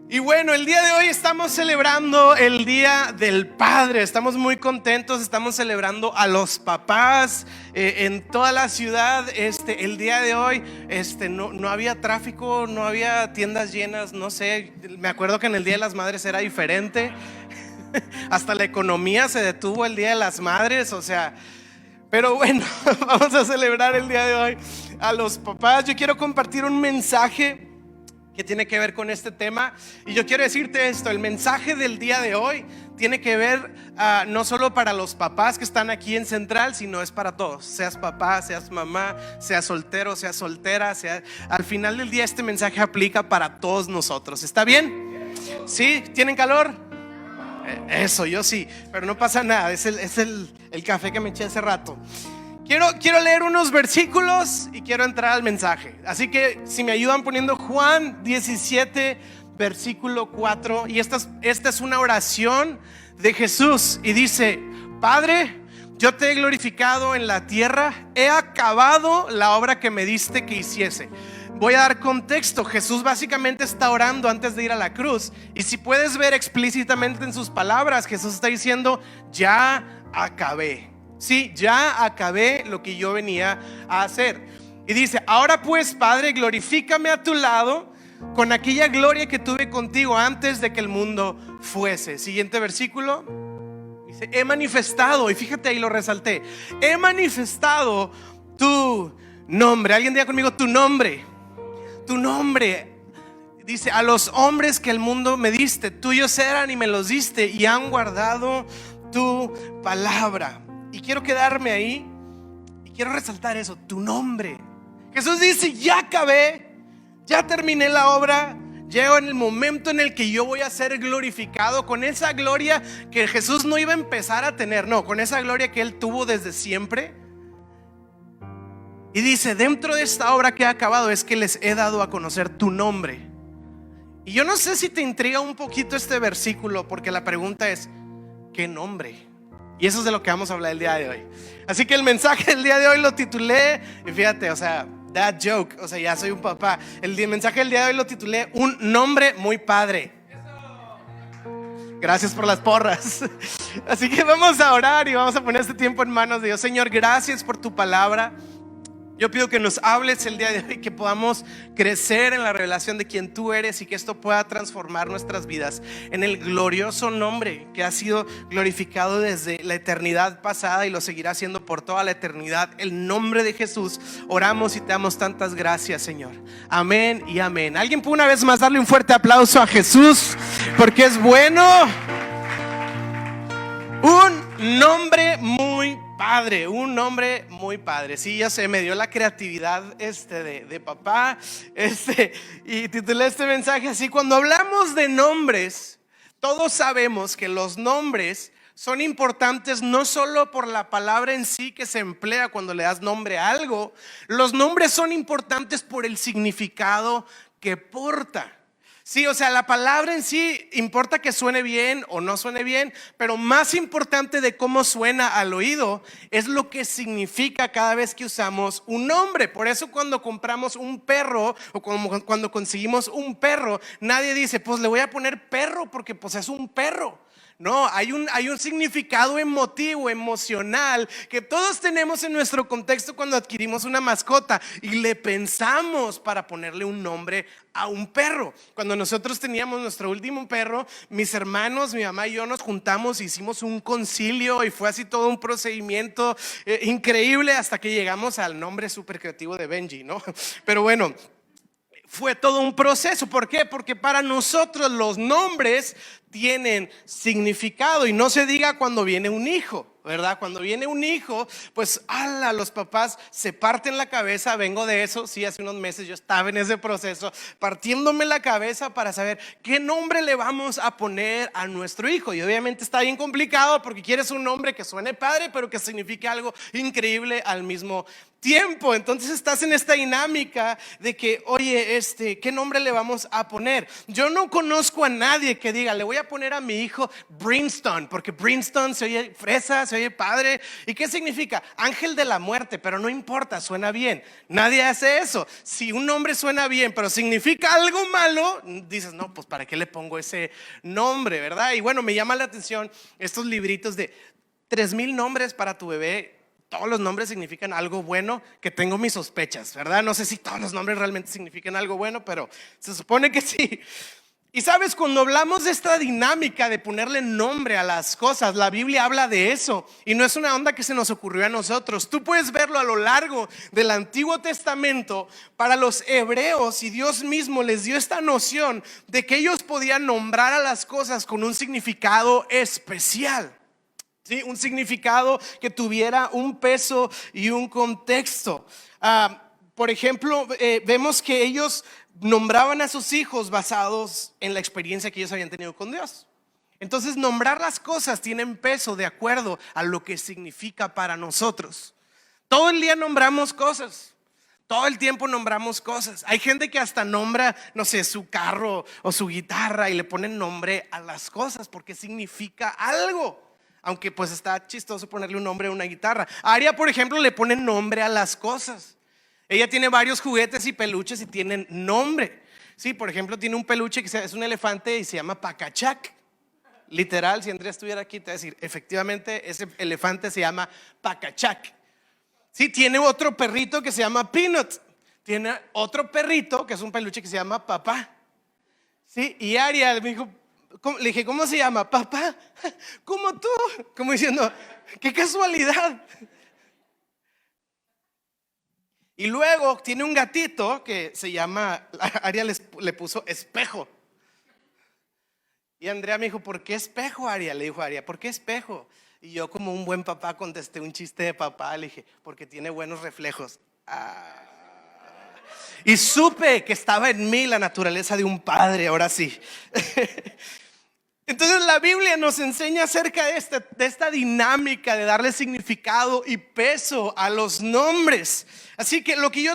Y bueno, el día de hoy estamos celebrando el Día del Padre. Estamos muy contentos, estamos celebrando a los papás en toda la ciudad. El día de hoy no había tráfico, no había tiendas llenas, no sé. Me acuerdo que en el Día de las Madres era diferente. Hasta la economía se detuvo el Día de las Madres, o sea. Pero bueno, vamos a celebrar el día de hoy a los papás. Yo quiero compartir un mensaje que tiene que ver con este tema. Y yo quiero decirte esto: el mensaje del día de hoy tiene que ver no solo para los papás que están aquí en Central, sino es para todos. Seas papá, seas mamá, seas soltero, seas soltera, al final del día este mensaje aplica para todos nosotros. ¿Está bien? ¿Sí? ¿Tienen calor? Eso, yo sí, pero no pasa nada. Es el café que me eché hace rato. Quiero leer unos versículos y quiero entrar al mensaje. Así que si me ayudan poniendo Juan 17, versículo 4. Y esta es una oración de Jesús. Y dice: Padre, yo te he glorificado en la tierra, he acabado la obra que me diste que hiciese. Voy a dar contexto. Jesús básicamente está orando antes de ir a la cruz. Y si puedes ver explícitamente en sus palabras, Jesús está diciendo: ya acabé. Sí, ya acabé lo que yo venía a hacer. Y dice: ahora pues, Padre, glorifícame a tu lado con aquella gloria que tuve contigo antes de que el mundo fuese. Siguiente versículo. Dice: he manifestado, y fíjate ahí lo resalté, he manifestado tu nombre. Alguien diga conmigo: tu nombre. Tu nombre. Dice: a los hombres que el mundo me diste, tuyos eran y me los diste, y han guardado tu palabra. Y quiero quedarme ahí y quiero resaltar eso: tu nombre. Jesús dice: ya acabé, ya terminé la obra. Llego en el momento en el que yo voy a ser glorificado con esa gloria que Jesús no iba a empezar a tener, no, con esa gloria que Él tuvo desde siempre. Y dice: dentro de esta obra que he acabado es que les he dado a conocer tu nombre. Y yo no sé si te intriga un poquito este versículo, porque la pregunta es: ¿qué nombre? Y eso es de lo que vamos a hablar el día de hoy. Así que el mensaje del día de hoy lo titulé, y fíjate, o sea, that joke, o sea, ya soy un papá. El mensaje del día de hoy lo titulé: un nombre muy padre. Gracias por las porras. Así que vamos a orar y vamos a poner este tiempo en manos de Dios. Señor, gracias por tu palabra. Yo pido que nos hables el día de hoy, que podamos crecer en la revelación de quién tú eres y que esto pueda transformar nuestras vidas en el glorioso nombre que ha sido glorificado desde la eternidad pasada y lo seguirá siendo por toda la eternidad. El nombre de Jesús oramos y te damos tantas gracias, Señor. Amén y amén. ¿Alguien puede una vez más darle un fuerte aplauso a Jesús? Porque es bueno. Un nombre muy padre, un nombre muy padre. Sí, ya sé, me dio la creatividad de papá. Y titulé este mensaje así: cuando hablamos de nombres, todos sabemos que los nombres son importantes no solo por la palabra en sí que se emplea cuando le das nombre a algo. Los nombres son importantes por el significado que porta. Sí, o sea, la palabra en sí importa que suene bien o no suene bien, pero más importante de cómo suena al oído es lo que significa cada vez que usamos un nombre. Por eso cuando compramos un perro o cuando conseguimos un perro, nadie dice: pues le voy a poner perro porque pues es un perro. No, hay un significado emotivo, emocional que todos tenemos en nuestro contexto cuando adquirimos una mascota y le pensamos para ponerle un nombre a un perro. Cuando nosotros teníamos nuestro último perro, mis hermanos, mi mamá y yo nos juntamos, hicimos un concilio y fue así todo un procedimiento increíble hasta que llegamos al nombre súper creativo de Benji, ¿no? Pero bueno, fue todo un proceso. ¿Por qué? Porque para nosotros los nombres tienen significado. Y no se diga cuando viene un hijo, ¿verdad? Cuando viene un hijo, pues los papás se parten la cabeza. Vengo de eso, sí, hace unos meses yo estaba en ese proceso, partiéndome la cabeza para saber qué nombre le vamos a poner a nuestro hijo. Y obviamente está bien complicado porque quieres un nombre que suene padre, pero que signifique algo increíble al mismo tiempo. Entonces estás en esta dinámica de que, oye, ¿qué nombre le vamos a poner? Yo no conozco a nadie que diga, le voy a poner a mi hijo Brimstone, porque Brimstone se oye fresa, se oye padre. ¿Y qué significa? Ángel de la muerte, pero no importa, suena bien. Nadie hace eso. Si un nombre suena bien, pero significa algo malo, dices, no, pues ¿para qué le pongo ese nombre, verdad? Y bueno, me llama la atención estos libritos de 3,000 nombres para tu bebé. Todos los nombres significan algo bueno, que tengo mis sospechas, ¿verdad? No sé si todos los nombres realmente significan algo bueno, pero se supone que sí. Y sabes, cuando hablamos de esta dinámica de ponerle nombre a las cosas, la Biblia habla de eso. Y no es una onda que se nos ocurrió a nosotros. Tú puedes verlo a lo largo del Antiguo Testamento. Para los hebreos, y Dios mismo les dio esta noción de que ellos podían nombrar a las cosas con un significado especial. ¿Sí? Un significado que tuviera un peso y un contexto. Por ejemplo, vemos que ellos nombraban a sus hijos basados en la experiencia que ellos habían tenido con Dios. Entonces, nombrar las cosas tienen peso de acuerdo a lo que significa para nosotros. Todo el día nombramos cosas. Todo el tiempo nombramos cosas. Hay gente que hasta nombra, no sé, su carro o su guitarra y le ponen nombre a las cosas porque significa algo. Aunque pues está chistoso ponerle un nombre a una guitarra. A Aria, por ejemplo, le ponen nombre a las cosas. Ella tiene varios juguetes y peluches y tienen nombre. Sí, por ejemplo, tiene un peluche que es un elefante y se llama Pacachac. Literal, si Andrea estuviera aquí te va a decir, efectivamente ese elefante se llama Pacachac. Sí, tiene otro perrito que se llama Peanut. Tiene otro perrito que es un peluche que se llama Papá. Sí, y Aria me dijo, le dije, ¿cómo se llama? Papá, como tú. Como diciendo, qué casualidad. Y luego tiene un gatito que se llama, Aria le puso Espejo. Y Andrea me dijo, ¿por qué espejo, Aria? Le dijo a Aria, ¿por qué espejo? Y yo, como un buen papá, contesté un chiste de papá. Le dije, porque tiene buenos reflejos. Y supe que estaba en mí la naturaleza de un padre, ahora sí. Entonces la Biblia nos enseña acerca de esta dinámica de darle significado y peso a los nombres. Así que lo que yo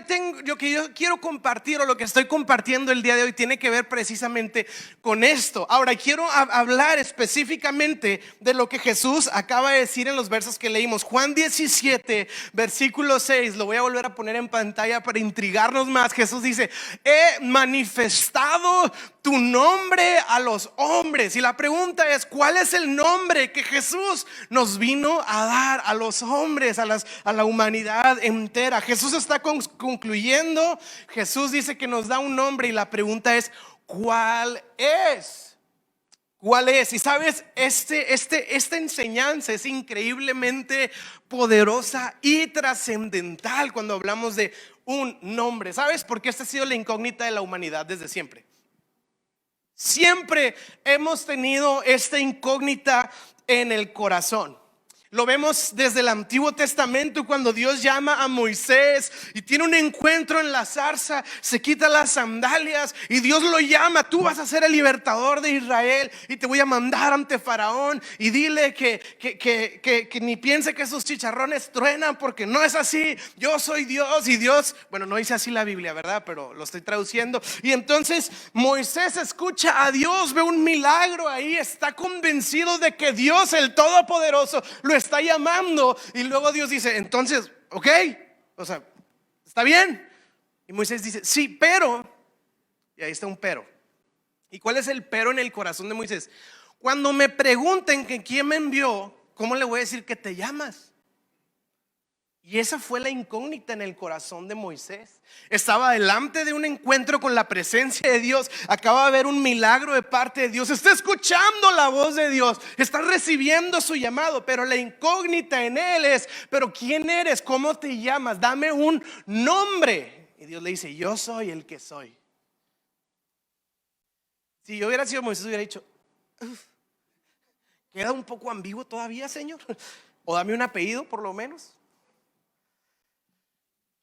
quiero compartir, o lo que estoy compartiendo el día de hoy, tiene que ver precisamente con esto. Ahora quiero hablar específicamente de lo que Jesús acaba de decir en los versos que leímos. Juan 17, versículo 6. Lo voy a volver a poner en pantalla para intrigarnos más. Jesús dice, he manifestado tu nombre a los hombres. Y la pregunta es, ¿cuál es el nombre que Jesús nos vino a dar a los hombres, a la humanidad entera? Jesús está concluyendo. Jesús dice que nos da un nombre y la pregunta es, ¿cuál es? ¿Cuál es? Y sabes, esta enseñanza es increíblemente poderosa y trascendental cuando hablamos de un nombre. ¿Sabes? Porque esta ha sido la incógnita de la humanidad desde siempre. Siempre hemos tenido esta incógnita en el corazón. Lo vemos desde el Antiguo Testamento, cuando Dios llama a Moisés y tiene un encuentro en la zarza, se quita las sandalias y Dios lo llama. Tú vas a ser el libertador de Israel y te voy a mandar ante Faraón, y dile que ni piense que esos chicharrones truenan, porque no es así. Yo soy Dios. Y Dios, bueno, no dice así la Biblia, ¿verdad? Pero lo estoy traduciendo. Y entonces Moisés escucha a Dios, ve un milagro ahí, está convencido de que Dios, el Todopoderoso, lo está llamando. Y luego Dios dice, entonces, ok, o sea, está bien. Y Moisés dice, sí, pero. Y ahí está un pero. ¿Y cuál es el pero en el corazón de Moisés? Cuando me pregunten que quién me envió, ¿cómo le voy a decir que te llamas? Y esa fue la incógnita en el corazón de Moisés. Estaba delante de un encuentro con la presencia de Dios. Acaba de ver un milagro de parte de Dios. Está escuchando la voz de Dios. Está recibiendo su llamado. Pero la incógnita en él es, ¿pero quién eres? ¿Cómo te llamas? Dame un nombre. Y Dios le dice, yo soy el que soy. Si yo hubiera sido Moisés, hubiera dicho, queda un poco ambiguo todavía, Señor. O dame un apellido por lo menos.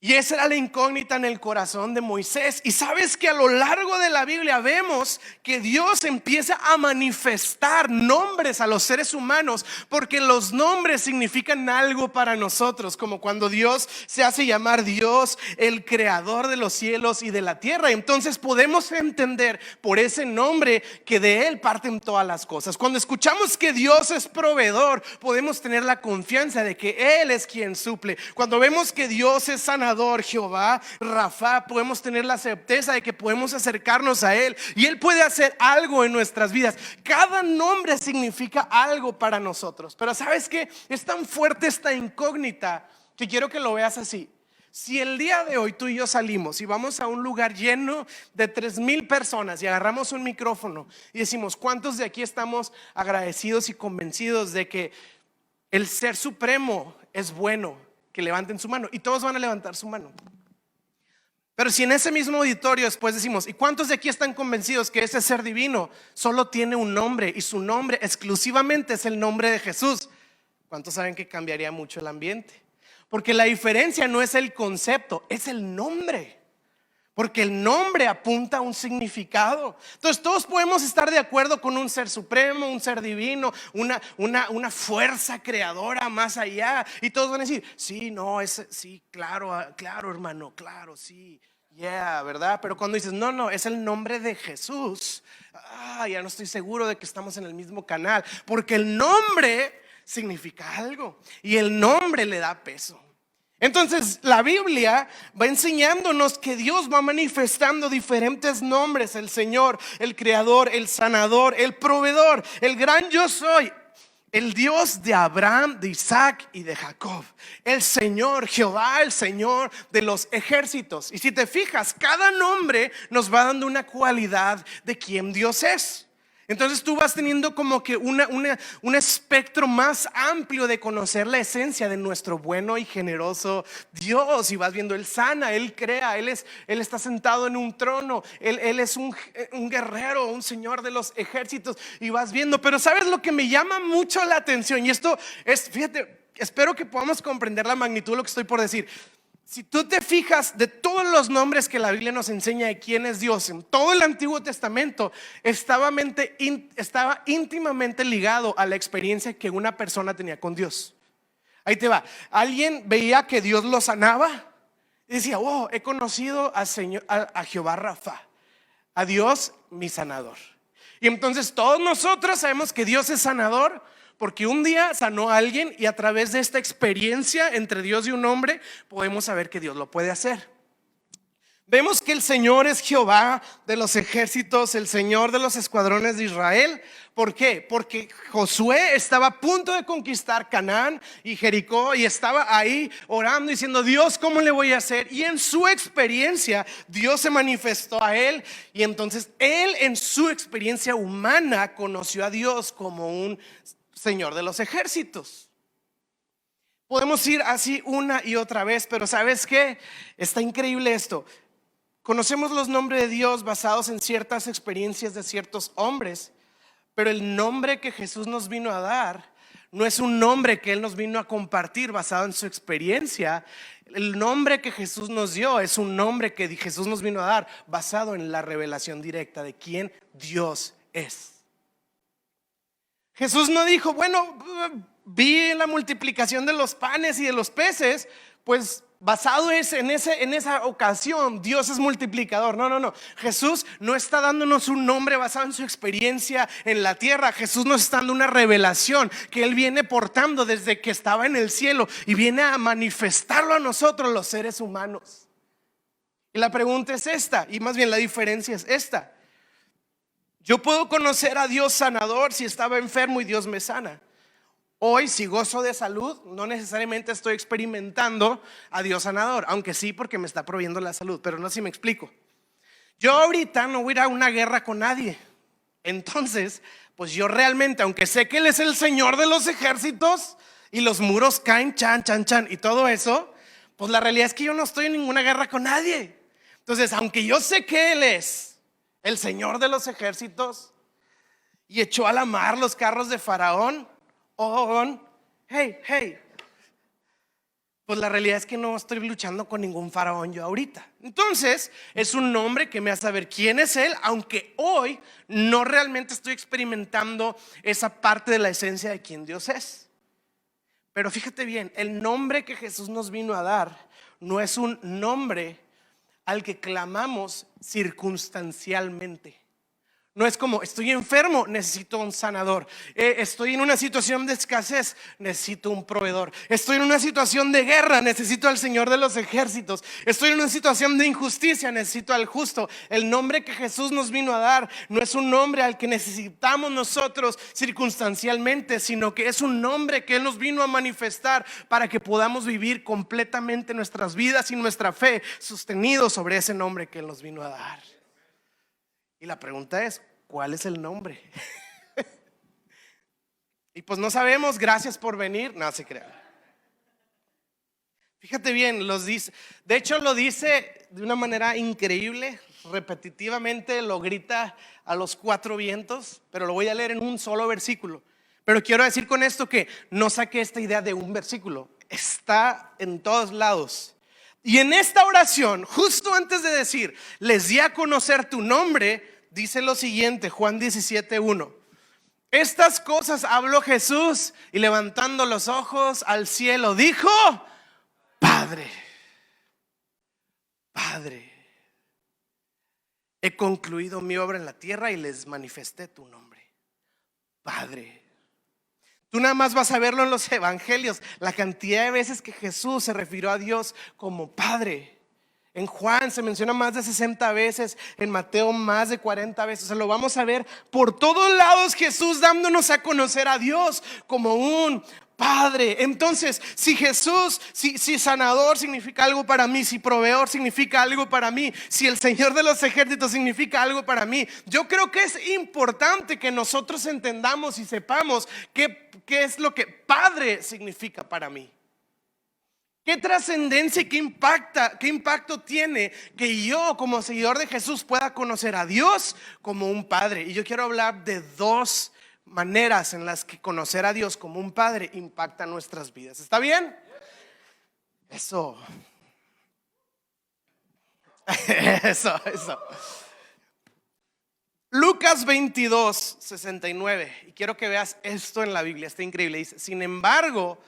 Y esa era la incógnita en el corazón de Moisés. Y sabes que a lo largo de la Biblia vemos que Dios empieza a manifestar nombres a los seres humanos, porque los nombres significan algo para nosotros, como cuando Dios se hace llamar Dios, el creador de los cielos y de la tierra. Entonces podemos entender por ese nombre que de Él parten todas las cosas. Cuando escuchamos que Dios es proveedor, podemos tener la confianza de que Él es quien suple. Cuando vemos que Dios es sanador, Jehová Rafa, podemos tener la certeza de que podemos acercarnos a Él y Él puede hacer algo en nuestras vidas. Cada nombre significa algo para nosotros. Pero ¿sabes qué? Es tan fuerte esta incógnita que quiero que lo veas así. Si el día de hoy tú y yo salimos y vamos a un lugar lleno de 3,000 personas y agarramos un micrófono y decimos, ¿cuántos de aquí estamos agradecidos y convencidos de que el Ser Supremo es bueno? Que levanten su mano, y todos van a levantar su mano. Pero si en ese mismo auditorio después decimos, ¿y cuántos de aquí están convencidos que ese ser divino solo tiene un nombre y su nombre exclusivamente es el nombre de Jesús? ¿Cuántos saben que cambiaría mucho el ambiente? Porque la diferencia no es el concepto, es el nombre. Porque el nombre apunta a un significado. Entonces todos podemos estar de acuerdo con un ser supremo, un ser divino, una fuerza creadora más allá. Y todos van a decir, sí, no, sí, claro, claro hermano, claro, sí, yeah, ¿verdad? Pero cuando dices, no, es el nombre de Jesús, ya no estoy seguro de que estamos en el mismo canal. Porque el nombre significa algo y el nombre le da peso. Entonces la Biblia va enseñándonos que Dios va manifestando diferentes nombres: el Señor, el Creador, el Sanador, el Proveedor, el Gran Yo Soy, el Dios de Abraham, de Isaac y de Jacob, el Señor, Jehová, el Señor de los ejércitos. Y si te fijas, cada nombre nos va dando una cualidad de quién Dios es. Entonces tú vas teniendo como que un espectro más amplio de conocer la esencia de nuestro bueno y generoso Dios. Y vas viendo, Él sana, Él crea, Él está sentado en un trono, Él es un guerrero, un Señor de los ejércitos. Y vas viendo, pero ¿sabes lo que me llama mucho la atención? Y esto es, fíjate, espero que podamos comprender la magnitud de lo que estoy por decir. Si tú te fijas, de todos los nombres que la Biblia nos enseña de quién es Dios en todo el Antiguo Testamento, estaba íntimamente ligado a la experiencia que una persona tenía con Dios. Ahí te va. Alguien veía que Dios lo sanaba y decía, oh, he conocido a Jehová Rafa, a Dios mi sanador. Y entonces todos nosotros sabemos que Dios es sanador, porque un día sanó a alguien, y a través de esta experiencia entre Dios y un hombre podemos saber que Dios lo puede hacer. Vemos que el Señor es Jehová de los ejércitos, el Señor de los escuadrones de Israel. ¿Por qué? Porque Josué estaba a punto de conquistar Canaán y Jericó, y estaba ahí orando diciendo, Dios, ¿cómo le voy a hacer? Y en su experiencia Dios se manifestó a él, y entonces él en su experiencia humana conoció a Dios como un Señor de los ejércitos. Podemos ir así una y otra vez, pero ¿sabes qué? Está increíble esto. Conocemos los nombres de Dios basados en ciertas experiencias de ciertos hombres, pero el nombre que Jesús nos vino a dar no es un nombre que Él nos vino a compartir basado en su experiencia. El nombre que Jesús nos dio es un nombre que Jesús nos vino a dar basado en la revelación directa de quién Dios es. Jesús no dijo, bueno, vi la multiplicación de los panes y de los peces, pues basado en esa ocasión Dios es multiplicador. No. Jesús no está dándonos un nombre basado en su experiencia en la tierra. Jesús nos está dando una revelación que Él viene portando desde que estaba en el cielo y viene a manifestarlo a nosotros, los seres humanos. Y la pregunta es esta, y más bien la diferencia es esta: yo puedo conocer a Dios sanador si estaba enfermo y Dios me sana. Hoy, si gozo de salud, no necesariamente estoy experimentando a Dios sanador, aunque sí, porque me está proveyendo la salud. Pero no sé si me explico. Yo ahorita no voy a ir a una guerra con nadie. Entonces, pues yo realmente, aunque sé que Él es el Señor de los ejércitos y los muros caen, chan, y todo eso, pues la realidad es que yo no estoy en ninguna guerra con nadie. Entonces, aunque yo sé que Él es el Señor de los ejércitos y echó a la mar los carros de Faraón, hey, pues la realidad es que no estoy luchando con ningún faraón yo ahorita. Entonces es un nombre que me hace saber quién es Él, aunque hoy no realmente estoy experimentando esa parte de la esencia de quién Dios es. Pero fíjate bien, el nombre que Jesús nos vino a dar no es un nombre al que clamamos circunstancialmente. No es como estoy enfermo, necesito un sanador. Estoy en una situación de escasez, necesito un proveedor. Estoy en una situación de guerra, necesito al Señor de los ejércitos. Estoy en una situación de injusticia, necesito al justo. El nombre que Jesús nos vino a dar no es un nombre al que necesitamos nosotros circunstancialmente, sino que es un nombre que Él nos vino a manifestar para que podamos vivir completamente nuestras vidas y nuestra fe sostenidos sobre ese nombre que Él nos vino a dar. Y la pregunta es, ¿cuál es el nombre? Y pues no sabemos, gracias por venir. No se crean. Fíjate bien, de hecho lo dice de una manera increíble, repetitivamente lo grita a los cuatro vientos, pero lo voy a leer en un solo versículo. Pero quiero decir con esto que no saqué esta idea de un versículo, está en todos lados. Y en esta oración, justo antes de decir, les di a conocer tu nombre, dice lo siguiente, Juan 17:1. Estas cosas habló Jesús y levantando los ojos al cielo dijo: Padre, Padre, he concluido mi obra en la tierra y les manifesté tu nombre. Padre. Tú nada más vas a verlo en los evangelios, la cantidad de veces que Jesús se refirió a Dios como Padre. En Juan se menciona más de 60 veces, en Mateo más de 40 veces. O sea, lo vamos a ver por todos lados, Jesús dándonos a conocer a Dios como un Padre. Entonces, si Jesús, si sanador significa algo para mí, si proveedor significa algo para mí, si el Señor de los ejércitos significa algo para mí, yo creo que es importante que nosotros entendamos y sepamos qué es lo que Padre significa para mí. ¿Qué trascendencia y qué impacto tiene que yo como seguidor de Jesús pueda conocer a Dios como un Padre? Y yo quiero hablar de dos maneras en las que conocer a Dios como un Padre impacta nuestras vidas. ¿Está bien? Eso. Lucas 22:69. Y quiero que veas esto en la Biblia, está increíble. Dice: sin embargo,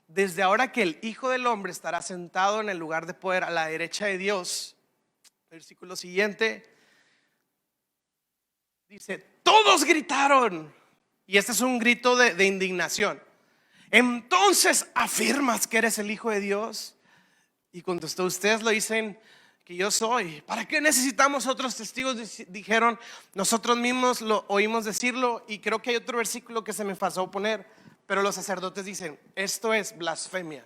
desde ahora que el Hijo del Hombre estará sentado en el lugar de poder a la derecha de Dios. Versículo siguiente. Dice: todos gritaron. Y este es un grito de indignación. Entonces, ¿afirmas que eres el Hijo de Dios? Y contestó: ustedes lo dicen que yo soy. ¿Para qué necesitamos otros testigos? Dijeron, nosotros mismos lo oímos decirlo. Y creo que hay otro versículo que se me pasó poner, pero los sacerdotes dicen: esto es blasfemia.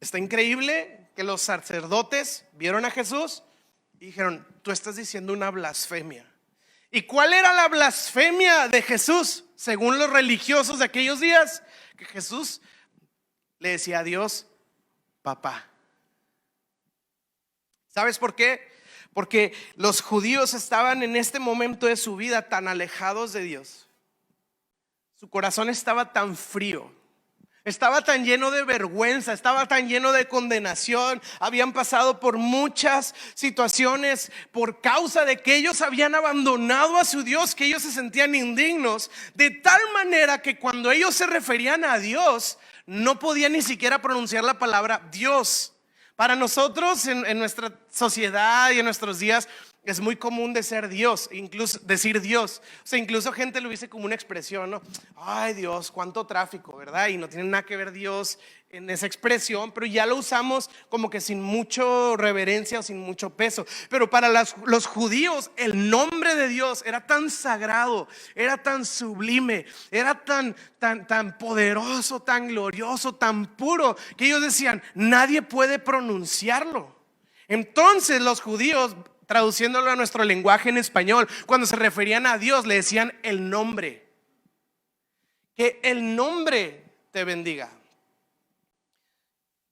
Está increíble que los sacerdotes vieron a Jesús y dijeron: tú estás diciendo una blasfemia. ¿Y cuál era la blasfemia de Jesús según los religiosos de aquellos días? Que Jesús le decía a Dios: papá. ¿Sabes por qué? Porque los judíos estaban en este momento de su vida tan alejados de Dios. Su corazón estaba tan frío, estaba tan lleno de vergüenza, estaba tan lleno de condenación. Habían pasado por muchas situaciones por causa de que ellos habían abandonado a su Dios, que ellos se sentían indignos, de tal manera que cuando ellos se referían a Dios, no podían ni siquiera pronunciar la palabra Dios. Para nosotros en nuestra sociedad y en nuestros días es muy común decir Dios, incluso decir Dios. O sea, incluso gente lo dice como una expresión, ¿no? Ay, Dios, cuánto tráfico, ¿verdad? Y no tiene nada que ver Dios en esa expresión, pero ya lo usamos como que sin mucho reverencia o sin mucho peso. Pero para los judíos el nombre de Dios era tan sagrado, era tan sublime, era tan poderoso, tan glorioso, tan puro, que ellos decían: nadie puede pronunciarlo. Entonces los judíos, traduciéndolo a nuestro lenguaje en español, cuando se referían a Dios le decían el nombre. Que el nombre te bendiga.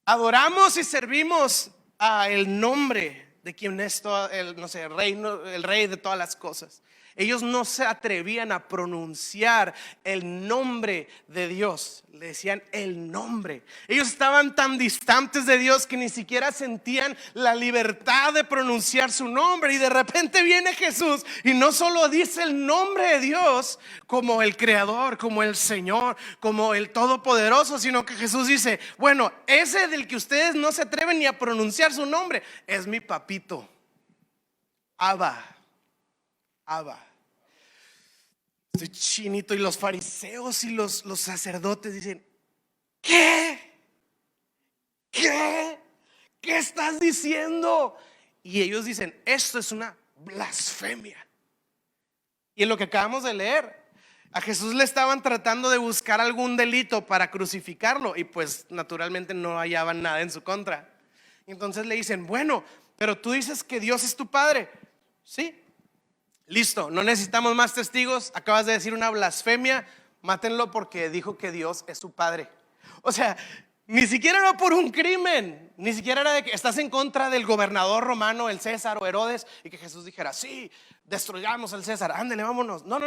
Adoramos y servimos a el nombre de quien es todo el, no sé, el rey de todas las cosas. Ellos no se atrevían a pronunciar el nombre de Dios. Le decían el nombre. Ellos estaban tan distantes de Dios que ni siquiera sentían la libertad de pronunciar su nombre. Y de repente viene Jesús y no solo dice el nombre de Dios como el Creador, como el Señor, como el Todopoderoso, sino que Jesús dice: bueno, ese del que ustedes no se atreven ni a pronunciar su nombre es mi papito, Abba. Estoy chinito. Y los fariseos y los sacerdotes dicen: ¿Qué estás diciendo? Y ellos dicen: esto es una blasfemia. Y en lo que acabamos de leer, a Jesús le estaban tratando de buscar algún delito para crucificarlo, y pues naturalmente no hallaban nada en su contra. Entonces le dicen: bueno, pero tú dices que Dios es tu padre. Sí, listo, no necesitamos más testigos. Acabas de decir una blasfemia, mátenlo porque dijo que Dios es su padre. O sea, ni siquiera era por un crimen, ni siquiera era de que estás en contra del gobernador romano, el César o Herodes, y que Jesús dijera: sí, destruyamos al César, ándale, vámonos. No.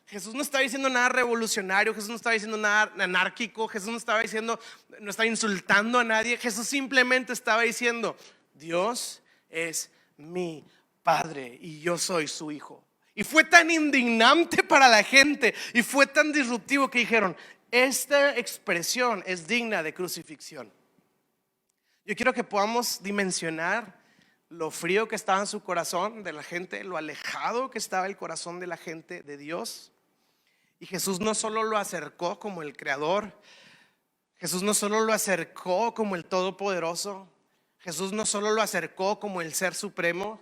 Jesús no estaba diciendo nada revolucionario, Jesús no estaba diciendo nada anárquico, Jesús no estaba insultando a nadie. Jesús simplemente estaba diciendo: Dios es mi padre y yo soy su hijo. Y fue tan indignante para la gente y fue tan disruptivo que dijeron: esta expresión es digna de crucifixión. Yo quiero que podamos dimensionar lo frío que estaba en su corazón de la gente, lo alejado que estaba el corazón de la gente de Dios. Y Jesús no solo lo acercó como el Creador, Jesús no solo lo acercó como el Todopoderoso, Jesús no solo lo acercó como el Ser Supremo.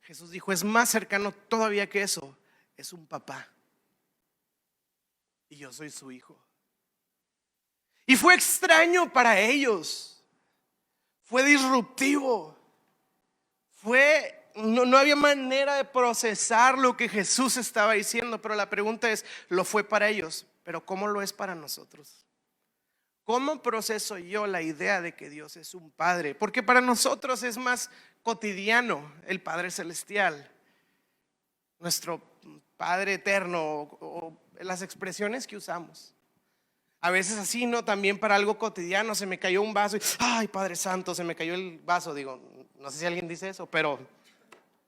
Jesús dijo: es más cercano todavía que eso, es un papá. Y yo soy su hijo. Y fue extraño para ellos, fue disruptivo, no había manera de procesar lo que Jesús estaba diciendo. Pero la pregunta es: lo fue para ellos, pero ¿cómo lo es para nosotros? ¿Cómo proceso yo la idea de que Dios es un padre? Porque para nosotros es más cotidiano el Padre Celestial, nuestro Padre Eterno, o las expresiones que usamos. A veces así, ¿no? También para algo cotidiano: se me cayó un vaso y ay, Padre Santo, se me cayó el vaso. Digo, no sé si alguien dice eso, pero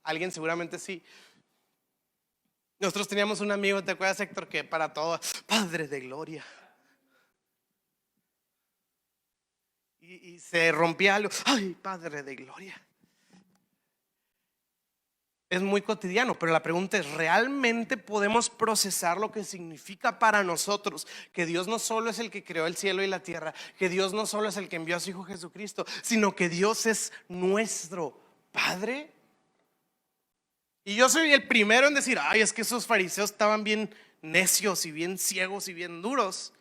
alguien seguramente sí. Nosotros teníamos un amigo, ¿te acuerdas, Héctor? Que para todo: Padre de gloria. Y se rompía algo: ay, Padre de gloria. Es muy cotidiano, pero la pregunta es: ¿realmente podemos procesar lo que significa para nosotros que Dios no solo es el que creó el cielo y la tierra, que Dios no solo es el que envió a su Hijo Jesucristo, sino que Dios es nuestro Padre? Y yo soy el primero en decir: ay, es que esos fariseos estaban bien necios y bien ciegos y bien duros.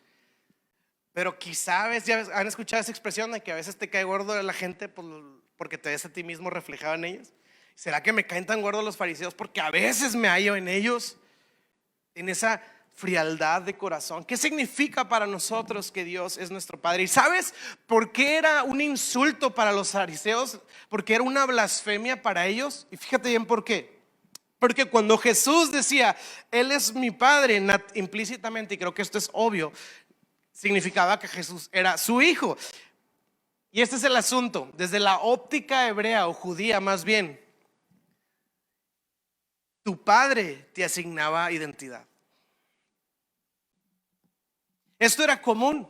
Pero quizá ya han escuchado esa expresión de que a veces te cae gordo la gente porque te ves a ti mismo reflejado en ellos. ¿Será que me caen tan gordos los fariseos porque a veces me hallo en ellos, en esa frialdad de corazón? ¿Qué significa para nosotros que Dios es nuestro Padre? ¿Y sabes por qué era un insulto para los fariseos? Porque era una blasfemia para ellos. Y fíjate bien por qué. Porque cuando Jesús decía: Él es mi Padre, implícitamente, y creo que esto es obvio, significaba que Jesús era su hijo. Y este es el asunto: desde la óptica hebrea o judía más bien, tu padre te asignaba identidad. Esto era común,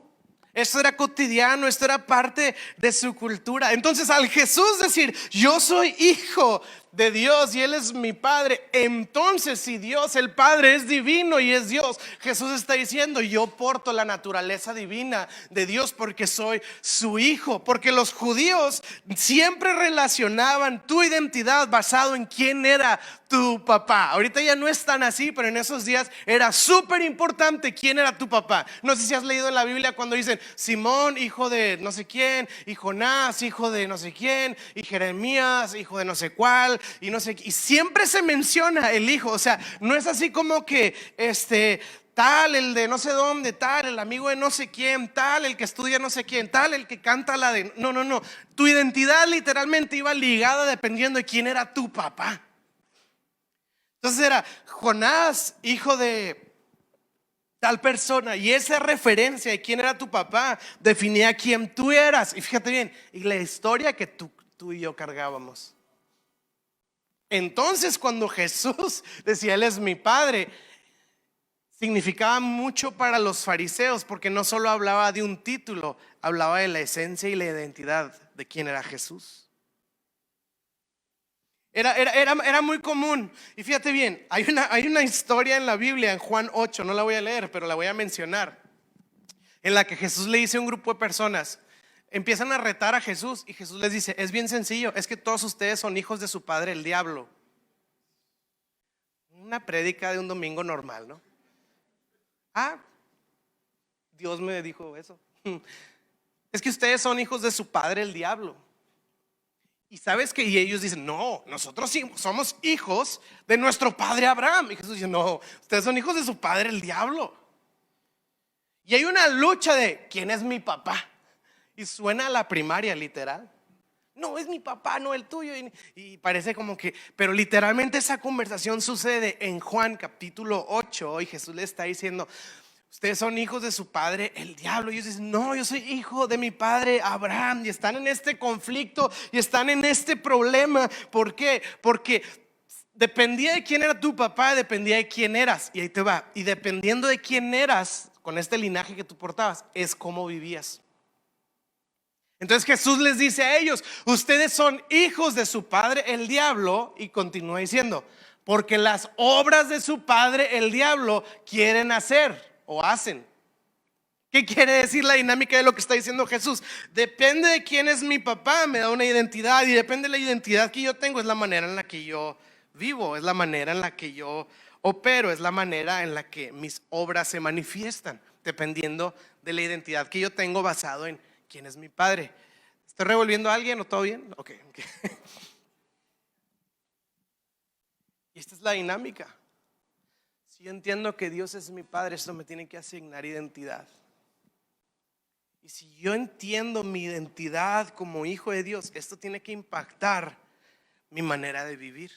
esto era cotidiano, esto era parte de su cultura. Entonces, al Jesús decir: yo soy hijo de Dios y Él es mi Padre, entonces si Dios el Padre es divino y es Dios, Jesús está diciendo: yo porto la naturaleza divina de Dios porque soy su hijo. Porque los judíos siempre relacionaban tu identidad basado en quién era tu papá. Ahorita ya no es tan así, pero en esos días era súper importante quién era tu papá. No sé si has leído en la Biblia cuando dicen: Simón, hijo de no sé quién, y Jonás, hijo de no sé quién, y Jeremías, hijo de no sé cuál, y no sé, y siempre se menciona el hijo. O sea, no es así como que tal, el de no sé dónde, tal, el amigo de no sé quién, tal, el que estudia no sé quién, tal, el que canta la de... No, no, no. Tu identidad literalmente iba ligada dependiendo de quién era tu papá. Entonces era Jonás, hijo de tal persona, y esa referencia de quién era tu papá definía quién tú eras. Y fíjate bien, y la historia que tú y yo cargábamos. Entonces cuando Jesús decía, Él es mi Padre, significaba mucho para los fariseos, porque no solo hablaba de un título, hablaba de la esencia y la identidad de quién era Jesús. Era muy común. Y fíjate bien, hay una historia en la Biblia, en Juan 8, no la voy a leer, pero la voy a mencionar, en la que Jesús le dice a un grupo de personas, empiezan a retar a Jesús, y Jesús les dice, es bien sencillo, es que todos ustedes son hijos de su padre el diablo. Una prédica de un domingo normal, ¿no? Ah, Dios me dijo eso. Es que ustedes son hijos de su padre el diablo. Y sabes que, y ellos dicen, no, nosotros sí somos hijos de nuestro padre Abraham. Y Jesús dice, no, ustedes son hijos de su padre el diablo. Y hay una lucha de quién es mi papá. Y suena a la primaria, literal. No, es mi papá, no el tuyo. Y parece como que, pero literalmente esa conversación sucede en Juan capítulo 8. Y Jesús le está diciendo, ustedes son hijos de su padre el diablo. Y ellos dicen, no, yo soy hijo de mi padre Abraham. Y están en este conflicto y están en este problema. ¿Por qué? Porque dependía de quién era tu papá, dependía de quién eras. Y ahí te va. Y dependiendo de quién eras, con este linaje que tú portabas, es cómo vivías. Entonces Jesús les dice a ellos, ustedes son hijos de su padre el diablo. Y continúa diciendo, porque las obras de su padre el diablo quieren hacer o hacen. ¿Qué quiere decir la dinámica de lo que está diciendo Jesús? Depende de quién es mi papá, me da una identidad, y depende de la identidad que yo tengo, es la manera en la que yo vivo, es la manera en la que yo opero, es la manera en la que mis obras se manifiestan, dependiendo de la identidad que yo tengo basado en quién es mi padre. ¿Estoy revolviendo a alguien o todo bien? Ok. Y esta es la dinámica. Si yo entiendo que Dios es mi padre, esto me tiene que asignar identidad. Y si yo entiendo mi identidad como hijo de Dios, esto tiene que impactar mi manera de vivir.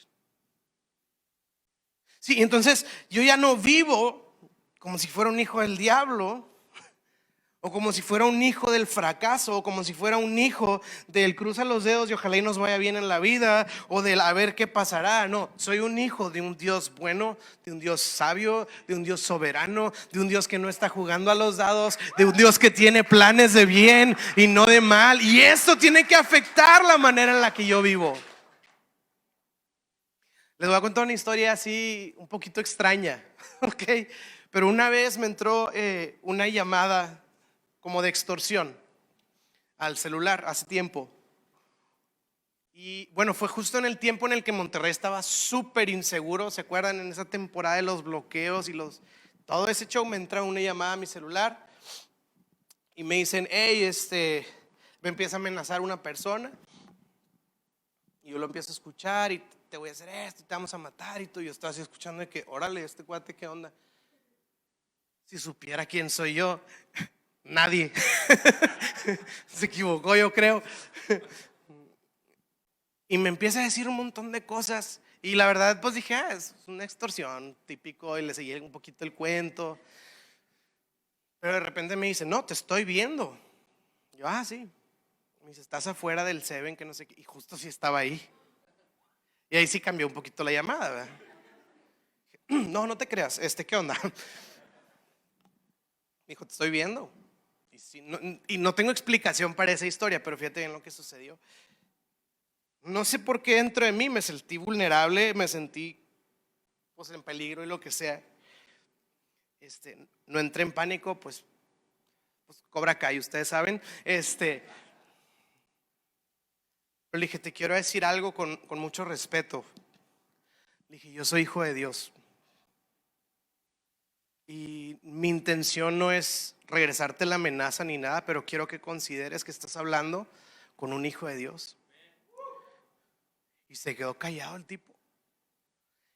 Sí, entonces yo ya no vivo como si fuera un hijo del diablo, o como si fuera un hijo del fracaso, o como si fuera un hijo del cruza los dedos y ojalá y nos vaya bien en la vida, o del a ver qué pasará. No, soy un hijo de un Dios bueno, de un Dios sabio, de un Dios soberano, de un Dios que no está jugando a los dados, de un Dios que tiene planes de bien y no de mal. Y esto tiene que afectar la manera en la que yo vivo. Les voy a contar una historia así un poquito extraña, ¿ok? Pero una vez me entró una llamada como de extorsión al celular hace tiempo. Y bueno, fue justo en el tiempo en el que Monterrey estaba súper inseguro. ¿Se acuerdan? En esa temporada de los bloqueos y todo ese show. Me entra una llamada a mi celular y me dicen, hey, me empieza a amenazar una persona. Y yo lo empiezo a escuchar y te voy a hacer esto, te vamos a matar y todo. Yo estaba así escuchando de que, órale, este cuate, ¿qué onda? Si supiera quién soy yo, nadie. Se equivocó, yo creo. Y me empieza a decir un montón de cosas. Y la verdad, pues dije, es una extorsión típico. Y le seguí un poquito el cuento. Pero de repente me dice, no, te estoy viendo. Yo, sí. Me dice, estás afuera del Seven, que no sé qué. Y justo sí estaba ahí. Y ahí sí cambió un poquito la llamada, ¿verdad? No, no te creas, ¿qué onda? Me dijo, te estoy viendo. Y no tengo explicación para esa historia, pero fíjate bien lo que sucedió. No sé por qué dentro de mí me sentí vulnerable, me sentí pues en peligro y lo que sea. No entré en pánico, pues Cobra Kai, ustedes saben. Pero le dije, te quiero decir algo con mucho respeto. Le dije, yo soy hijo de Dios. Y mi intención no es regresarte la amenaza ni nada, pero quiero que consideres que estás hablando con un hijo de Dios. Y se quedó callado el tipo.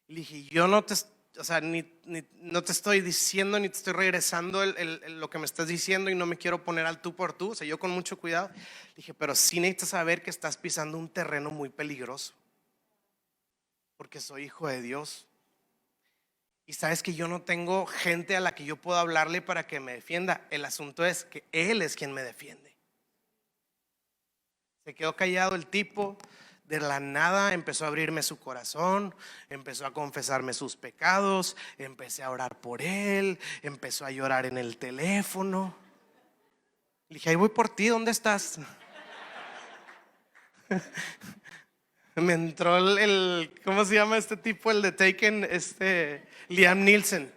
Y le dije, yo no te o sea, no te estoy diciendo ni te estoy regresando lo que me estás diciendo y no me quiero poner al tú por tú. O sea, yo con mucho cuidado dije, pero sí necesitas saber que estás pisando un terreno muy peligroso, porque soy hijo de Dios. Y sabes que yo no tengo gente a la que yo pueda hablarle para que me defienda. El asunto es que Él es quien me defiende. Se quedó callado el tipo. De la nada empezó a abrirme su corazón, empezó a confesarme sus pecados, empecé a orar por él, empezó a llorar en el teléfono. Le dije, ahí voy por ti, ¿dónde estás? Me entró ¿cómo se llama este tipo? El de Taken, Liam Neeson.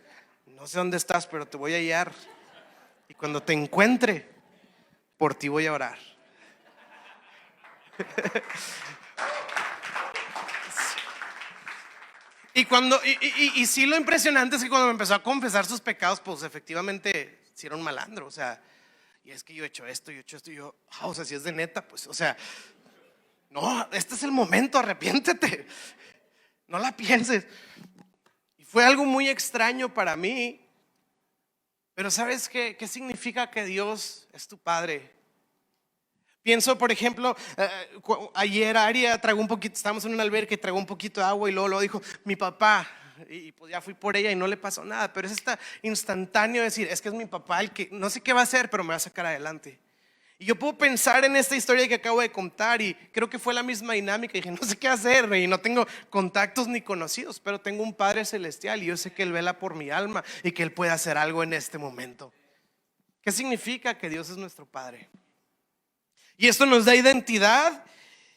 No sé dónde estás, pero te voy a hallar. Y cuando te encuentre, por ti voy a orar. Y sí, lo impresionante es que cuando me empezó a confesar sus pecados, pues efectivamente sí era un malandro. O sea, y es que yo he hecho esto, y yo, o sea, si es de neta, pues, o sea, no, este es el momento, arrepiéntete, no la pienses. Y fue algo muy extraño para mí. Pero ¿sabes qué significa que Dios es tu Padre? Pienso, por ejemplo, ayer Aria tragó un poquito, estábamos en un albergue y tragó un poquito de agua y luego dijo, mi papá, y pues ya fui por ella y no le pasó nada. Pero es instantáneo decir, es que es mi papá el que no sé qué va a hacer, pero me va a sacar adelante. Y yo puedo pensar en esta historia que acabo de contar y creo que fue la misma dinámica. Y dije, no sé qué hacer y no tengo contactos ni conocidos, pero tengo un Padre celestial y yo sé que Él vela por mi alma y que Él puede hacer algo en este momento. ¿Qué significa que Dios es nuestro Padre? Y esto nos da identidad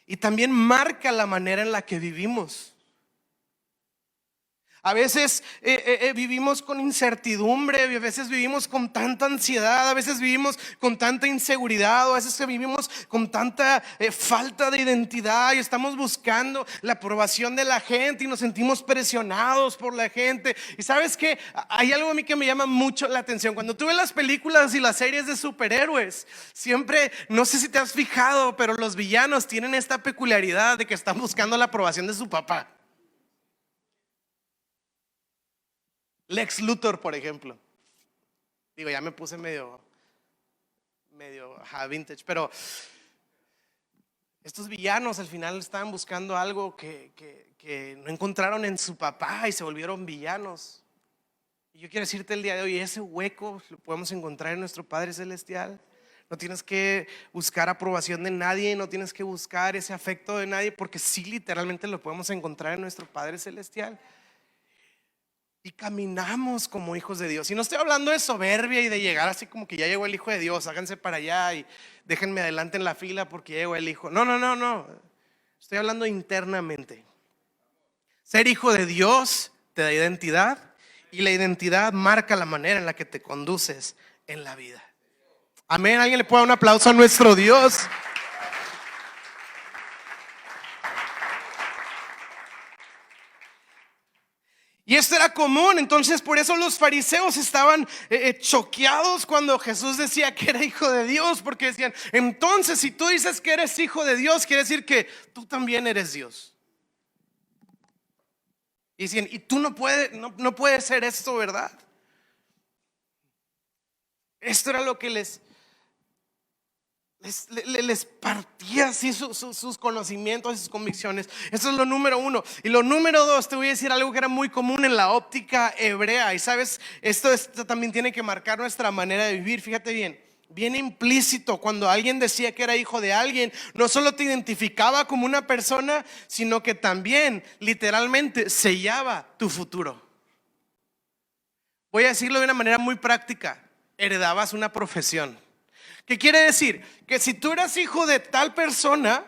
y también marca la manera en la que vivimos. A veces vivimos con incertidumbre, a veces vivimos con tanta ansiedad, a veces vivimos con tanta inseguridad, a veces vivimos con tanta falta de identidad y estamos buscando la aprobación de la gente y nos sentimos presionados por la gente. Y sabes que hay algo a mí que me llama mucho la atención. Cuando tú ves las películas y las series de superhéroes, siempre, no sé si te has fijado, pero los villanos tienen esta peculiaridad de que están buscando la aprobación de su papá. Lex Luthor, por ejemplo. Digo, ya me puse medio vintage, pero estos villanos al final estaban buscando algo que no encontraron en su papá y se volvieron villanos. Y yo quiero decirte el día de hoy, ese hueco lo podemos encontrar en nuestro Padre Celestial. No tienes que buscar aprobación de nadie, no tienes que buscar ese afecto de nadie, porque sí, literalmente lo podemos encontrar en nuestro Padre Celestial. Y caminamos como hijos de Dios. Y no estoy hablando de soberbia y de llegar así como que ya llegó el Hijo de Dios, háganse para allá y déjenme adelante en la fila porque ya llegó el Hijo. No. Estoy hablando internamente. Ser hijo de Dios te da identidad y la identidad marca la manera en la que te conduces en la vida. Amén. ¿Alguien le puede dar un aplauso a nuestro Dios? Y esto era común, entonces por eso los fariseos estaban choqueados cuando Jesús decía que era hijo de Dios, porque decían, entonces si tú dices que eres hijo de Dios, quiere decir que tú también eres Dios. Y decían, y tú no puede ser esto, ¿verdad? Esto era lo que les partía así sus conocimientos y sus convicciones. Eso es lo número uno. Y lo número dos, te voy a decir algo que era muy común en la óptica hebrea. Y sabes, esto también tiene que marcar nuestra manera de vivir. Fíjate bien implícito. Cuando alguien decía que era hijo de alguien, no solo te identificaba como una persona, sino que también literalmente sellaba tu futuro. Voy a decirlo de una manera muy práctica. Heredabas una profesión. ¿Qué quiere decir? Que si tú eras hijo de tal persona,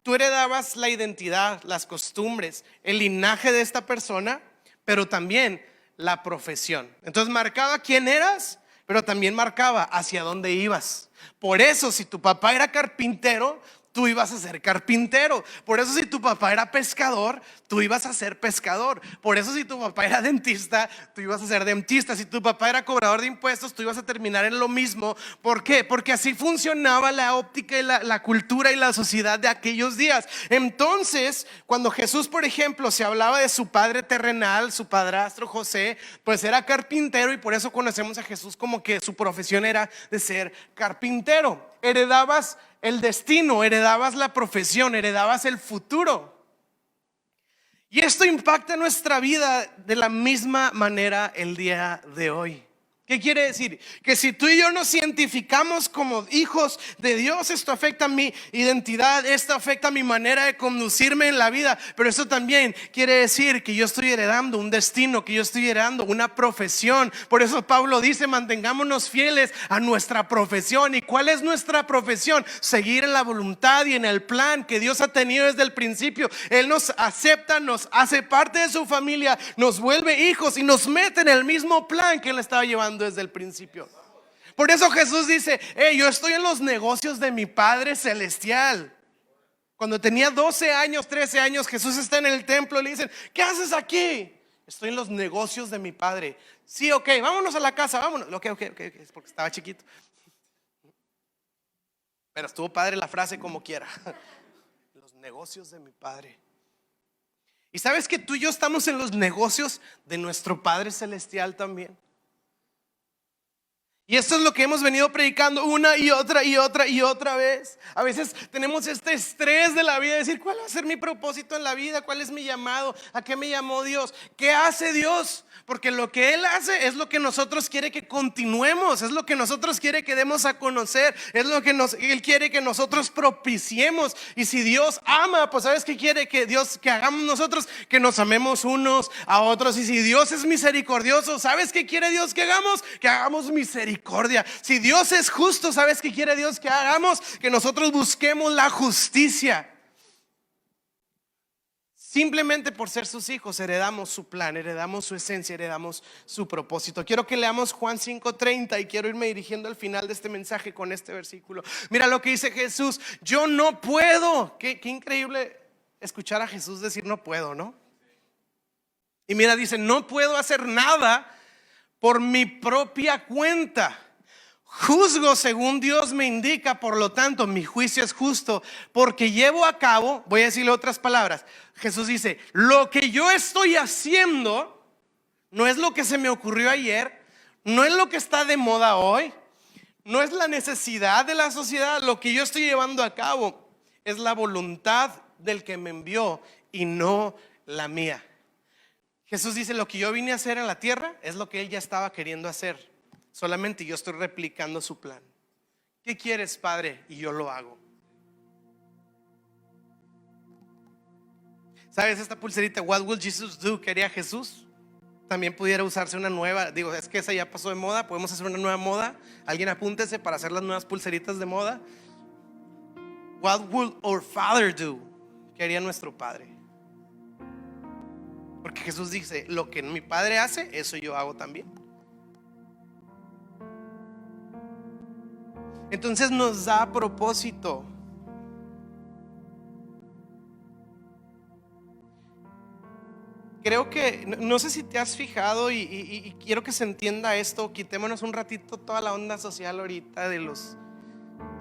tú heredabas la identidad, las costumbres, el linaje de esta persona, pero también la profesión. Entonces marcaba quién eras, pero también marcaba hacia dónde ibas. Por eso, si tu papá era carpintero, tú ibas a ser carpintero. Por eso si tu papá era pescador, tú ibas a ser pescador. Por eso si tu papá era dentista, tú ibas a ser dentista. Si tu papá era cobrador de impuestos, tú ibas a terminar en lo mismo. ¿Por qué? Porque así funcionaba la óptica y la cultura y la sociedad de aquellos días. Entonces, cuando Jesús, por ejemplo, se hablaba de su padre terrenal, su padrastro José, pues era carpintero, y por eso conocemos a Jesús como que su profesión era de ser carpintero. Heredabas el destino, heredabas la profesión, heredabas el futuro. Y esto impacta nuestra vida de la misma manera el día de hoy. ¿Qué quiere decir? Que si tú y yo nos identificamos como hijos de Dios, esto afecta mi identidad, esto afecta mi manera de conducirme en la vida. Pero eso también quiere decir que yo estoy heredando un destino, que yo estoy heredando una profesión. Por eso Pablo dice: mantengámonos fieles a nuestra profesión. ¿Y cuál es nuestra profesión? Seguir en la voluntad y en el plan que Dios ha tenido desde el principio. Él nos acepta, nos hace parte de su familia, nos vuelve hijos y nos mete en el mismo plan que Él estaba llevando desde el principio. Por eso Jesús dice: yo estoy en los negocios de mi Padre Celestial. Cuando tenía 12 años, 13 años, Jesús está en el templo y le dicen: ¿qué haces aquí? Estoy en los negocios de mi Padre. Sí, ok, vámonos a la casa, vámonos. Ok, es porque estaba chiquito. Pero estuvo padre la frase como quiera. Los negocios de mi Padre. Y sabes que tú y yo estamos en los negocios de nuestro Padre Celestial también. Y esto es lo que hemos venido predicando una y otra vez. A veces tenemos este estrés de la vida, de decir: ¿cuál va a ser mi propósito en la vida? ¿Cuál es mi llamado? ¿A qué me llamó Dios? ¿Qué hace Dios? Porque lo que Él hace es lo que nosotros quiere que continuemos, es lo que nosotros quiere que demos a conocer, es lo que Él quiere que nosotros propiciemos. Y si Dios ama, pues ¿sabes qué quiere que Dios que hagamos nosotros? Que nos amemos unos a otros. Y si Dios es misericordioso, ¿sabes qué quiere Dios que hagamos? Que hagamos misericordia. Si Dios es justo, ¿sabes qué quiere Dios que hagamos? Que nosotros busquemos la justicia. Simplemente por ser sus hijos heredamos su plan, heredamos su esencia, heredamos su propósito. Quiero que leamos Juan 5:30 y quiero irme dirigiendo al final de este mensaje con este versículo. Mira lo que dice Jesús: yo no puedo. Qué increíble escuchar a Jesús decir no puedo, ¿no? Y mira, dice: no puedo hacer nada por mi propia cuenta. Juzgo según Dios me indica, por lo tanto mi juicio es justo, porque llevo a cabo, voy a decirle otras palabras. Jesús dice: lo que yo estoy haciendo no es lo que se me ocurrió ayer, no es lo que está de moda hoy, no es la necesidad de la sociedad. Lo que yo estoy llevando a cabo es la voluntad del que me envió y no la mía. Jesús dice: lo que yo vine a hacer en la tierra es lo que Él ya estaba queriendo hacer. Solamente yo estoy replicando su plan. ¿Qué quieres, Padre? Y yo lo hago. ¿Sabes esta pulserita? What will Jesus do? Quería Jesús. También pudiera usarse una nueva. Digo, es que esa ya pasó de moda. Podemos hacer una nueva moda. Alguien apúntese para hacer las nuevas pulseritas de moda. What will our Father do? ¿Qué haría nuestro Padre? Porque Jesús dice: lo que mi Padre hace, eso yo hago también. Entonces nos da propósito. Creo que, no sé si te has fijado y quiero que se entienda esto. Quitémonos un ratito toda la onda social ahorita de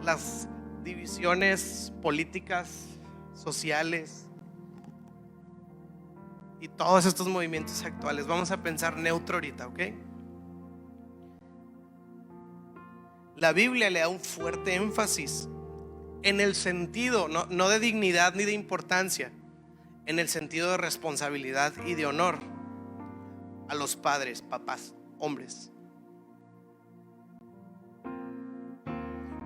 las divisiones políticas, sociales y todos estos movimientos actuales. Vamos a pensar neutro ahorita, ¿ok? La Biblia le da un fuerte énfasis en el sentido, no de dignidad ni de importancia, en el sentido de responsabilidad y de honor a los padres, papás, hombres.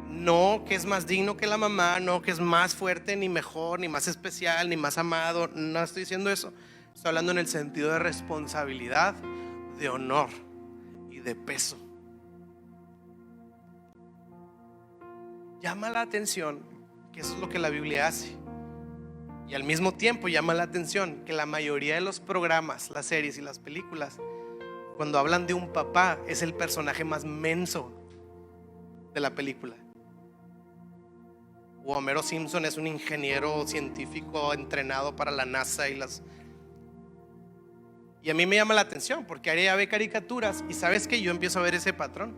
No que es más digno que la mamá, no que es más fuerte, ni mejor, ni más especial, ni más amado. No estoy diciendo eso. Estoy hablando en el sentido de responsabilidad, de honor y de peso. Llama la atención que eso es lo que la Biblia hace. Y al mismo tiempo llama la atención que la mayoría de los programas, las series y las películas, cuando hablan de un papá, es el personaje más menso de la película. Homero Simpson es un ingeniero científico entrenado para la NASA y a mí me llama la atención porque Aria ve caricaturas y sabes que yo empiezo a ver ese patrón.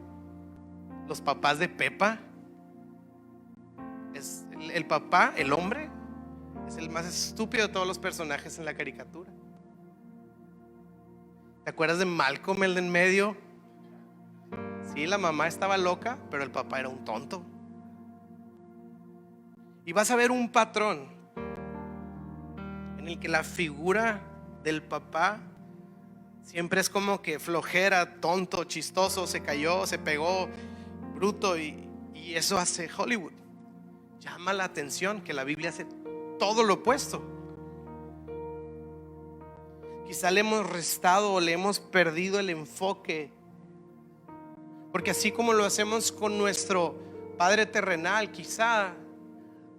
Los papás de Peppa, es el papá, el hombre, es el más estúpido de todos los personajes en la caricatura. ¿Te acuerdas de Malcolm, el de en medio? Sí, la mamá estaba loca, pero el papá era un tonto. Y vas a ver un patrón en el que la figura del papá siempre es como que flojera, tonto, chistoso, se cayó, se pegó, bruto, y eso hace Hollywood. Llama la atención que la Biblia hace todo lo opuesto. Quizá le hemos restado o le hemos perdido el enfoque, porque así como lo hacemos con nuestro Padre terrenal, quizá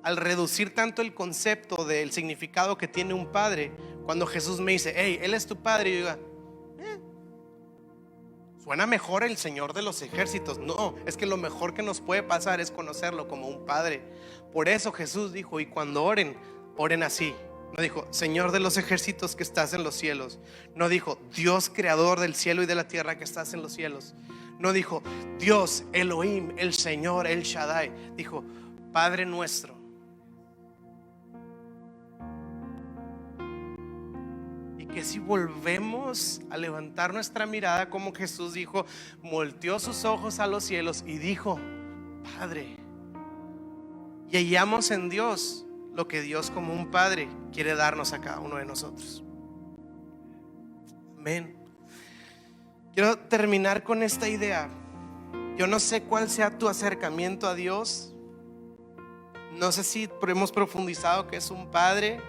al reducir tanto el concepto del significado que tiene un padre, cuando Jesús me dice, hey, Él es tu padre, y yo digo, suena mejor el Señor de los ejércitos. No, es que lo mejor que nos puede pasar es conocerlo como un padre. Por eso Jesús dijo, y cuando oren, oren así. No dijo, Señor de los ejércitos que estás en los cielos. No dijo, Dios creador del cielo y de la tierra que estás en los cielos. No dijo, Dios Elohim, el Señor, el Shaddai. Dijo, Padre nuestro. Que si volvemos a levantar nuestra mirada como Jesús dijo, volteó sus ojos a los cielos y dijo, Padre, y hallamos en Dios lo que Dios como un padre quiere darnos a cada uno de nosotros. Amén. Quiero terminar con esta idea. Yo no sé cuál sea tu acercamiento a Dios. No sé si hemos profundizado que es un padre,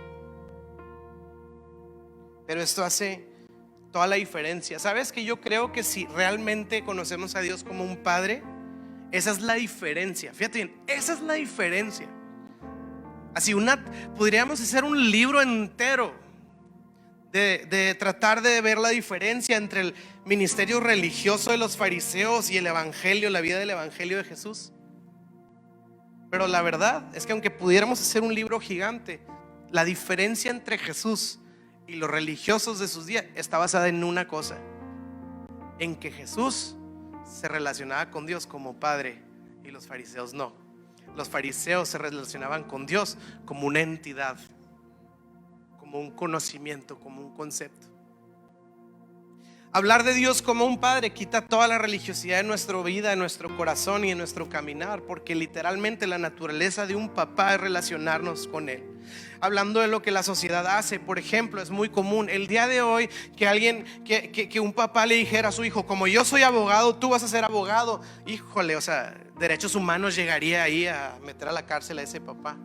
pero esto hace toda la diferencia. ¿Sabes que yo creo que si realmente conocemos a Dios como un padre, esa es la diferencia? Fíjate bien, esa es la diferencia. Así podríamos hacer un libro entero de tratar de ver la diferencia entre el ministerio religioso de los fariseos y el evangelio, la vida del evangelio de Jesús. Pero la verdad es que aunque pudiéramos hacer un libro gigante, la diferencia entre Jesús y los religiosos de sus días está basada en una cosa: en que Jesús se relacionaba con Dios como padre y los fariseos no. Los fariseos se relacionaban con Dios como una entidad, como un conocimiento, como un concepto. Hablar de Dios como un padre quita toda la religiosidad de nuestra vida, de nuestro corazón y de nuestro caminar, porque literalmente la naturaleza de un papá es relacionarnos con Él. Hablando de lo que la sociedad hace, por ejemplo, es muy común el día de hoy que alguien, que un papá le dijera a su hijo, como yo soy abogado, tú vas a ser abogado. Híjole, o sea, derechos humanos llegaría ahí a meter a la cárcel a ese papá.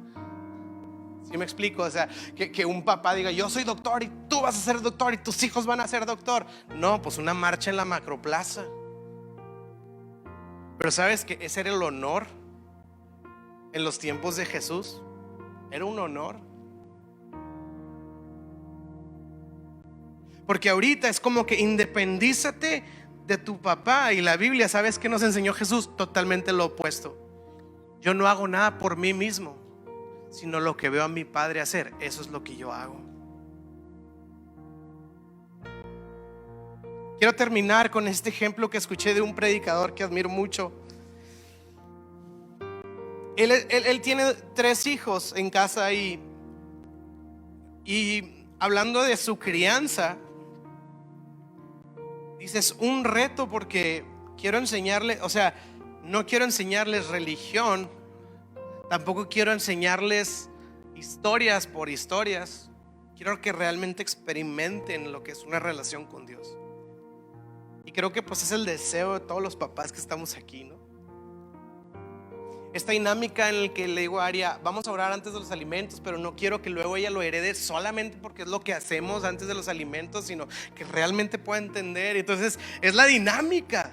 ¿Sí me explico? O sea, que un papá diga, yo soy doctor y tú vas a ser doctor y tus hijos van a ser doctor. No, pues una marcha en la macroplaza. Pero ¿sabes que ese era el honor en los tiempos de Jesús? Era un honor. Porque ahorita es como que independízate de tu papá. Y la Biblia, ¿sabes qué nos enseñó Jesús? Totalmente lo opuesto. Yo no hago nada por mí mismo, sino lo que veo a mi padre hacer, eso es lo que yo hago. Quiero terminar con este ejemplo que escuché de un predicador que admiro mucho. Él tiene 3 hijos en casa y hablando de su crianza, dices un reto, porque quiero enseñarle, o sea, no quiero enseñarles religión, tampoco quiero enseñarles historias por historias. Quiero que realmente experimenten lo que es una relación con Dios. Y creo que pues es el deseo de todos los papás que estamos aquí, ¿no? Esta dinámica en la que le digo a Aria, vamos a orar antes de los alimentos, pero no quiero que luego ella lo herede solamente porque es lo que hacemos antes de los alimentos, sino que realmente pueda entender. Entonces es la dinámica.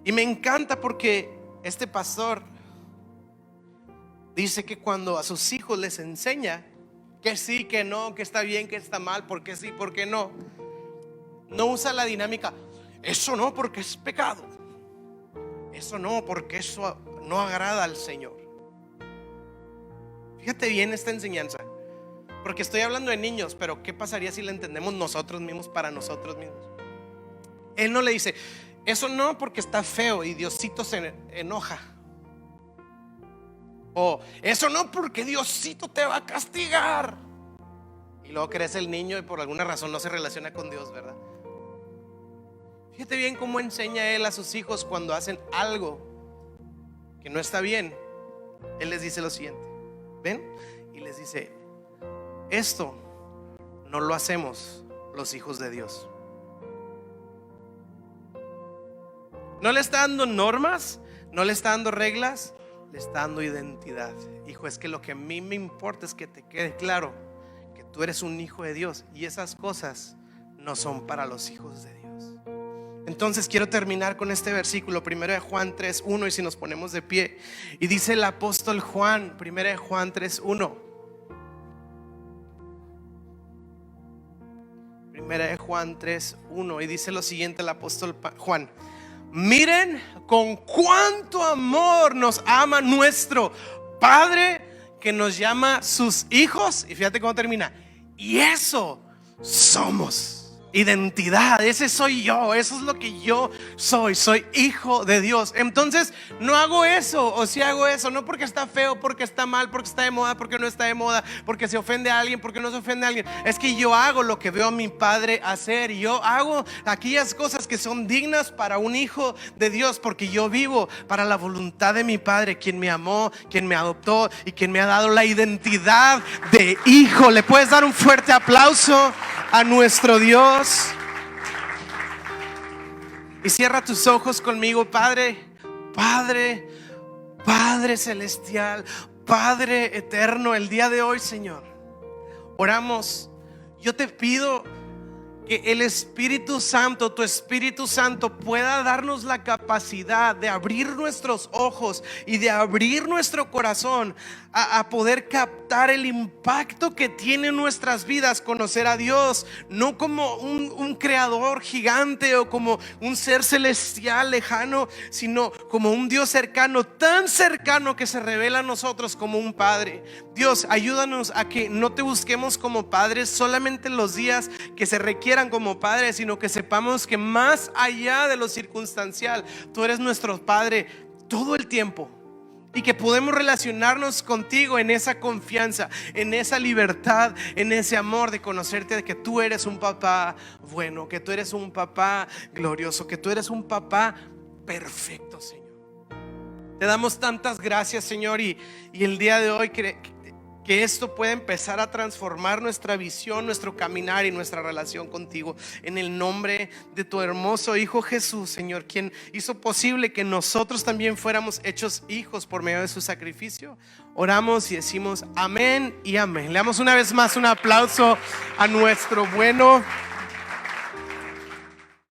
Y me encanta porque este pastor dice que cuando a sus hijos les enseña que sí, que no, que está bien, que está mal, por qué sí, por qué no, no usa la dinámica, eso no porque es pecado, eso no porque eso no agrada al Señor. Fíjate bien esta enseñanza, porque estoy hablando de niños, pero ¿qué pasaría si la entendemos nosotros mismos para nosotros mismos? Él no le dice, eso no porque está feo y Diosito se enoja. O eso no porque Diosito te va a castigar. Y luego crece el niño y por alguna razón no se relaciona con Dios, ¿verdad? Fíjate bien cómo enseña él a sus hijos cuando hacen algo que no está bien. Él les dice lo siguiente, ¿ven? Y les dice, esto no lo hacemos los hijos de Dios. No le está dando normas, no le está dando reglas, le está dando identidad. Hijo, es que lo que a mí me importa es que te quede claro que tú eres un hijo de Dios y esas cosas no son para los hijos de Dios. Entonces quiero terminar con este versículo, 1 de Juan 3:1, y si nos ponemos de pie, y dice el apóstol Juan, 1 de Juan 3:1, 1 de Juan 3:1, y dice lo siguiente el apóstol Juan: miren con cuánto amor nos ama nuestro Padre, que nos llama sus hijos. Y fíjate cómo termina: y eso somos. Identidad, ese soy yo, eso es lo que yo soy hijo de Dios. Entonces no hago eso, o si hago eso, no porque está feo, porque está mal, porque está de moda, porque no está de moda, porque se ofende a alguien, porque no se ofende a alguien. Es que yo hago lo que veo a mi Padre hacer, y yo hago aquellas cosas que son dignas para un hijo de Dios, porque yo vivo para la voluntad de mi Padre, quien me amó, quien me adoptó y quien me ha dado la identidad de hijo. ¿Le puedes dar un fuerte aplauso a nuestro Dios? Y cierra tus ojos conmigo. Padre, Padre, Padre celestial, Padre eterno, el día de hoy, Señor, oramos. Yo te pido que el Espíritu Santo, tu Espíritu Santo, pueda darnos la capacidad de abrir nuestros ojos y de abrir nuestro corazón a poder captar el impacto que tiene en nuestras vidas conocer a Dios, no como un creador gigante o como un ser celestial lejano, sino como un Dios cercano, tan cercano que se revela a nosotros como un Padre. Dios, ayúdanos a que no te busquemos como padres solamente en los días que se requieran como padres, sino que sepamos que más allá de lo circunstancial, tú eres nuestro Padre todo el tiempo. Y que podemos relacionarnos contigo en esa confianza, en esa libertad, en ese amor de conocerte, de que tú eres un papá bueno, que tú eres un papá glorioso, que tú eres un papá perfecto, Señor. Te damos tantas gracias, Señor, y el día de hoy que esto pueda empezar a transformar nuestra visión, nuestro caminar y nuestra relación contigo, en el nombre de tu hermoso Hijo Jesús, Señor, quien hizo posible que nosotros también fuéramos hechos hijos por medio de su sacrificio. Oramos y decimos amén y amén. Le damos una vez más un aplauso a nuestro bueno